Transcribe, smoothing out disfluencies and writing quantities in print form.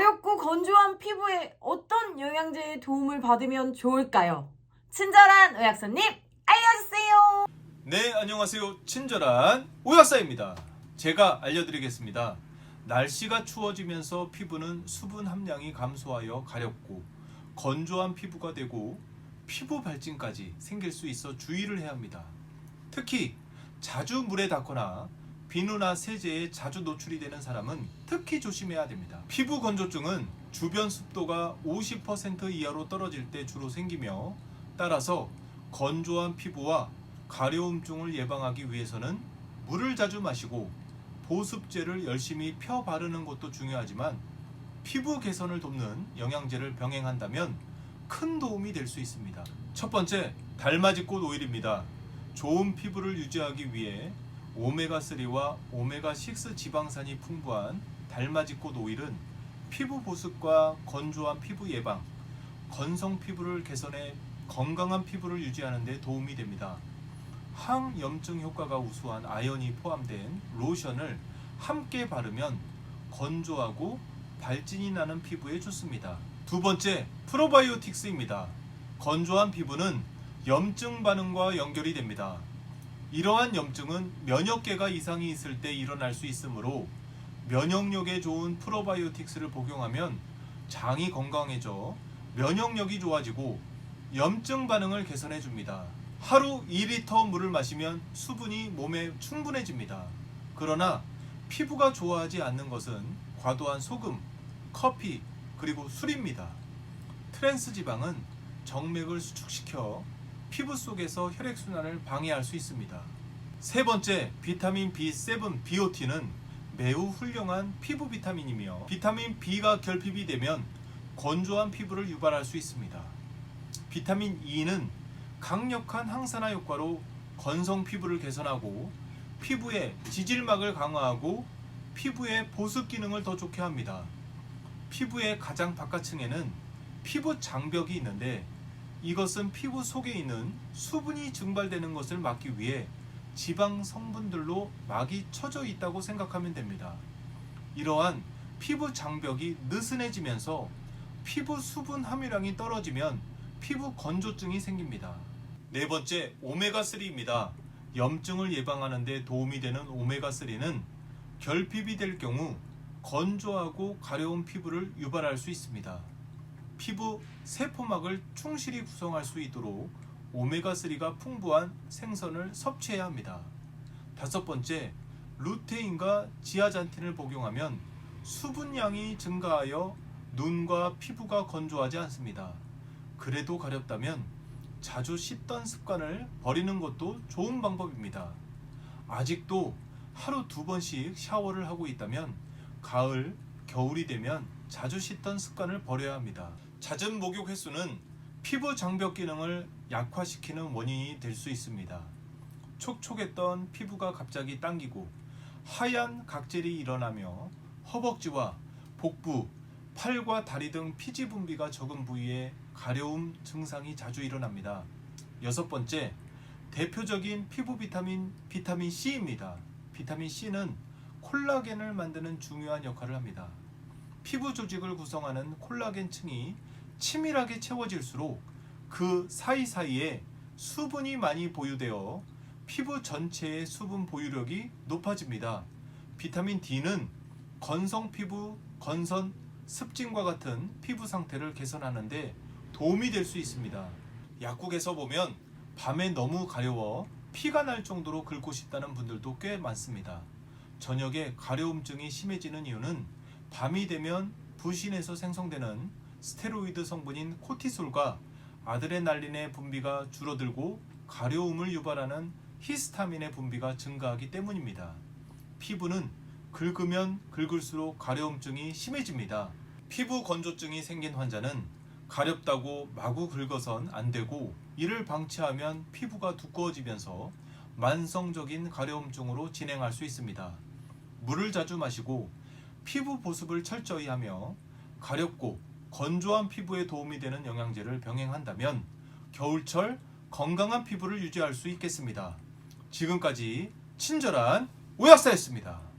가렵고 건조한 피부에 어떤 영양제의 도움을 받으면 좋을까요? 친절한 의학사님 알려주세요. 네, 안녕하세요. 친절한 의학사입니다. 제가 알려드리겠습니다. 날씨가 추워지면서 피부는 수분 함량이 감소하여 가렵고 건조한 피부가 되고 피부 발진까지 생길 수 있어 주의를 해야 합니다. 특히 자주 물에 닿거나 비누나 세제에 자주 노출이 되는 사람은 특히 조심해야 됩니다. 피부 건조증은 주변 습도가 50% 이하로 떨어질 때 주로 생기며, 따라서 건조한 피부와 가려움증을 예방하기 위해서는 물을 자주 마시고 보습제를 열심히 펴 바르는 것도 중요하지만, 피부 개선을 돕는 영양제를 병행한다면 큰 도움이 될 수 있습니다. 첫 번째, 달맞이꽃 오일입니다. 좋은 피부를 유지하기 위해 오메가3와 오메가6 지방산이 풍부한 달맞이꽃 오일은 피부 보습과 건조한 피부 예방, 건성 피부를 개선해 건강한 피부를 유지하는 데 도움이 됩니다. 항염증 효과가 우수한 아연이 포함된 로션을 함께 바르면 건조하고 발진이 나는 피부에 좋습니다. 두 번째, 프로바이오틱스입니다. 건조한 피부는 염증 반응과 연결이 됩니다. 이러한 염증은 면역계가 이상이 있을 때 일어날 수 있으므로 면역력에 좋은 프로바이오틱스를 복용하면 장이 건강해져 면역력이 좋아지고 염증 반응을 개선해 줍니다. 하루 2리터 물을 마시면 수분이 몸에 충분해집니다. 그러나 피부가 좋아하지 않는 것은 과도한 소금, 커피, 그리고 술입니다. 트랜스 지방은 정맥을 수축시켜 피부 속에서 혈액순환을 방해할 수 있습니다. 세 번째, 비타민 B7, 비오틴은 매우 훌륭한 피부 비타민이며, 비타민 B가 결핍이 되면 건조한 피부를 유발할 수 있습니다. 비타민 E는 강력한 항산화 효과로 건성 피부를 개선하고 피부의 지질막을 강화하고 피부의 보습 기능을 더 좋게 합니다. 피부의 가장 바깥층에는 피부 장벽이 있는데, 이것은 피부 속에 있는 수분이 증발되는 것을 막기 위해 지방 성분들로 막이 쳐져 있다고 생각하면 됩니다. 이러한 피부 장벽이 느슨해지면서 피부 수분 함유량이 떨어지면 피부 건조증이 생깁니다. 네 번째, 오메가3입니다. 염증을 예방하는 데 도움이 되는 오메가3는 결핍이 될 경우 건조하고 가려운 피부를 유발할 수 있습니다. 피부 세포막을 충실히 구성할 수 있도록 오메가3가 풍부한 생선을 섭취해야 합니다. 다섯 번째, 루테인과 지아잔틴을 복용하면 수분량이 증가하여 눈과 피부가 건조하지 않습니다. 그래도 가렵다면 자주 씻던 습관을 버리는 것도 좋은 방법입니다. 아직도 하루 2번씩 샤워를 하고 있다면 가을, 겨울이 되면 자주 씻던 습관을 버려야 합니다. 잦은 목욕 횟수는 피부 장벽 기능을 약화시키는 원인이 될 수 있습니다. 촉촉했던 피부가 갑자기 당기고 하얀 각질이 일어나며 허벅지와 복부, 팔과 다리 등 피지 분비가 적은 부위에 가려움 증상이 자주 일어납니다. 여섯 번째, 대표적인 피부 비타민 C입니다. 비타민 C는 콜라겐을 만드는 중요한 역할을 합니다. 피부 조직을 구성하는 콜라겐 층이 치밀하게 채워질수록 그 사이사이에 수분이 많이 보유되어 피부 전체의 수분 보유력이 높아집니다. 비타민 D는 건성 피부, 건선, 습진과 같은 피부 상태를 개선하는 데 도움이 될 수 있습니다. 약국에서 보면 밤에 너무 가려워 피가 날 정도로 긁고 싶다는 분들도 꽤 많습니다. 저녁에 가려움증이 심해지는 이유는 밤이 되면 부신에서 생성되는 스테로이드 성분인 코티솔과 아드레날린의 분비가 줄어들고 가려움을 유발하는 히스타민의 분비가 증가하기 때문입니다. 피부는 긁으면 긁을수록 가려움증이 심해집니다. 피부 건조증이 생긴 환자는 가렵다고 마구 긁어선 안 되고, 이를 방치하면 피부가 두꺼워지면서 만성적인 가려움증으로 진행할 수 있습니다. 물을 자주 마시고 피부 보습을 철저히 하며 가렵고 건조한 피부에 도움이 되는 영양제를 병행한다면 겨울철 건강한 피부를 유지할 수 있겠습니다. 지금까지 친절한 의학사였습니다.